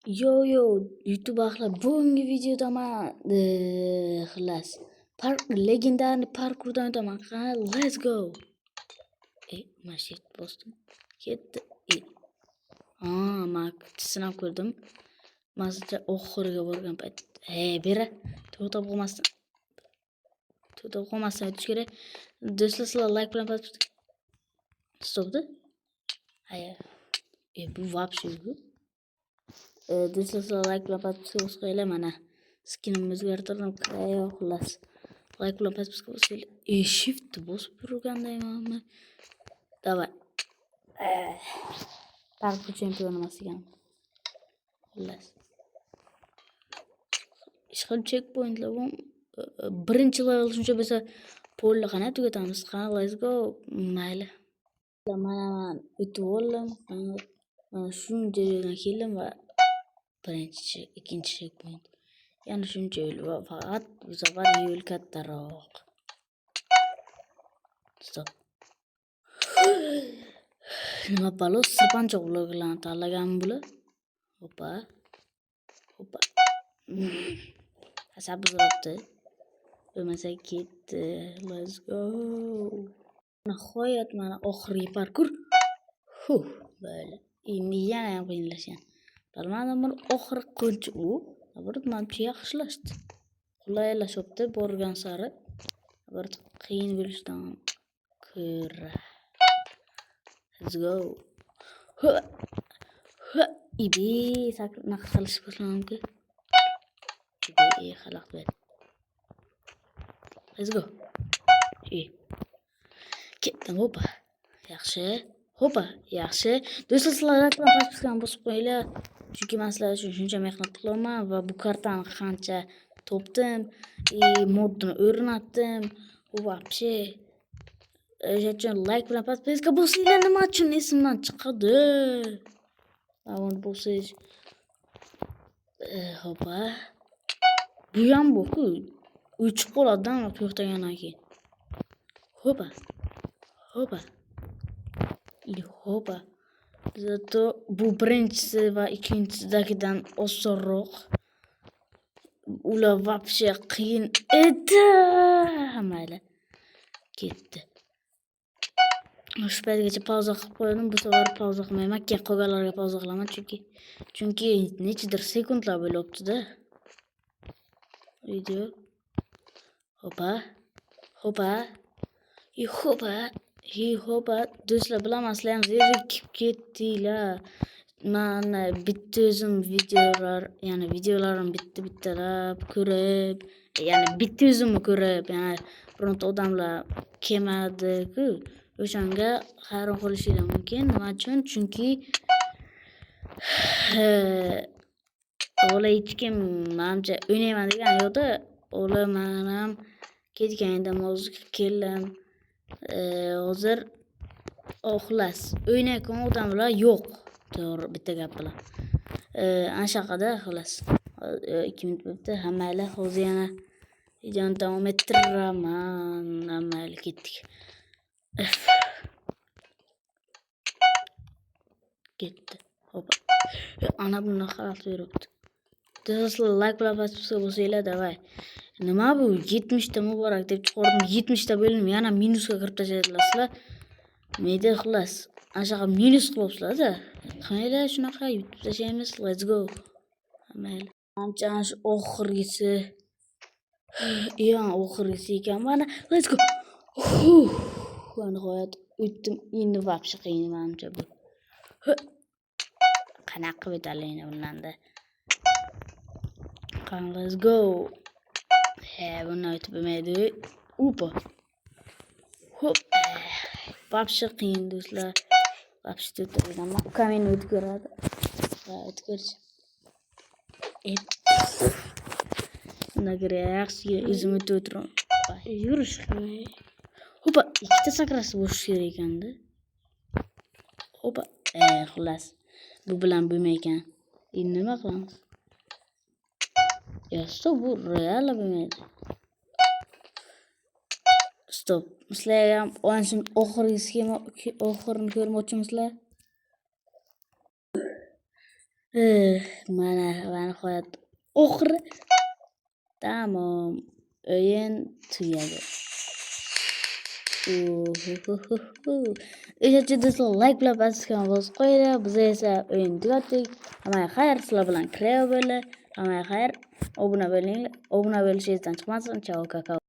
YouTube axlat. Bugungi videoda men xullas legendarniy parkurdan o'taman. Let's go. Mashit bosdim. Ketdi. Men sinab ko'rdim. Mazza oxiriga borgan payt. Bera. To'xtab qolmasdan o'tish kerak. Do'stlar, sizlar like bilan bosib. Stopdi. Bu вообще bu. Do'stlar, like bilan bosib qo'yinglar mana. Skinimni o'zgartirdim. Xullas. Like bilan bosib qo'yinglar. Shift bosib turgandayman. Давай. Parkur chempioni emas ekan. Xullas. Ishqil checkpointlar bu birinchi level shuncha bo'lsa polni qana tugatamiz. Let's go. Mayli. Mana o'tib oldim. Mana shuncha joydan keldim va birinchi, ikkinchi checkpoint. Yana shuncha yo'l va faqat bu safar yo'l kattaroq. Stop. Nima balo sirpanchoq vloglarni tanlagan bular. Hoppa. Sabzorobdi. Bo'lmasa ketdi. Let's go. Nihoyat mana oxirgi parkur. Böyle. Endi yana ham qiyinlashgan. Bilmadim bir oxiri qancha u. Bir menimcha yaxshilashdi. Qulaylashibdi borgan sari. Bir qiyin bo'lishdan ko'ra. Let's go. Ibi sakna qilish mumkin. Ibi xalaq ber. Let's go. Ketdim hoppa. Yaxshi. Hoppa, yaxshi. Do'stlar, sizlar bilan podpiskani bosib qo'yinglar. Chunki men sizlar uchun shuncha mehnat qilaman va bu kartani qancha topdim, modni o'rnatdim. Вообще o'shaning like bilan podpiska bosinglar, nima uchun esimdan chiqadi. Avon bosish. Hoppa. Bu ham bu-ku. Uchib qoladidan to'xtagandan keyin. Hoppa. Zato bu birinchisi va ikkinchisidagidan osonroq. Ular вообще qiyin edi. Mayli. Ketdi. Shu paytgacha pauza qilib qo'ydim. Bu safar pauza qilmayman. Keyin qolganlarga pauza qilaman chunki nechidir sekundlar bo'libdi-da. Video. Hoppa. Do'stlar, bilaman sizlar ham zerikib ketdinglar. Mana bitta o'zim videolarim bittalab ko'rib, bitta o'zimni ko'rib, bironta odamlar kelmadi-ku. O'shanga hayron qolishingiz mumkin. Nima uchun? Chunki hech kim menimcha o'ynayman degan yo'qda. Men ham ketgandim, hozir keldim. Hozir xullas o'ynayotgan odamlar yo'q. To'g'ri, bitta gap bilan. Anshaqada xullas 2 minut bo'libdi. Mayli, hozir yana videoni davom ettiraman. Mayli, ketdik. Ketdi. Hoppa. Ana buni qarab yuribdi. Do'stlar, like bilan bosinglar, davay. Nima bu? 70 ta muborak deb chiqardim. 70 ta bo'linib yana minusga kirib tashlaydilar. Meyda xullas. Anchaqa minus qilibsizlar-da. Qanday shunaqa yutib tashlaymiz. Let's go. Mayli. Menimcha shu oxirgisi. Oxirgisi ekan. Mana let's go. Nihoyat o'tdim. Endi вообще qiyin menimcha bu. Qanaqa qilib o'talayni bundanda. Let's go. Buni o'tib bo'lmaydi. Вообще qiyin do'stlar. Вообще o'tirgan. Kamin o'tib ko'radi. O'tkirchi. Bunaqa reaksiya o'zim o'tib o'tiraman. Yurish qilmay. Hoppa, ikkita sakrasi bo'lish kerak ekanda. Hoppa. Xullas. Bu bilan bo'lmaykan. Endi nima qilamiz? Stop, bu real bo'lmaydi. Stop. Sizlar ham o'yin oxirini ko'rmoqchimisizlar? Mana va nihoyat oxiri tamom o'yin tugadi. O'shacha do'stlar like bilan podpiskani bosib qo'yinglar. Biz esa o'yin tugatdik. Hammaga xayr, sizlar bilan Kreo bo'ldi. Hammaga xayr. Obuna bo'linglar. Obuna bo'lishingizdan chiqmasin. Chao kakao.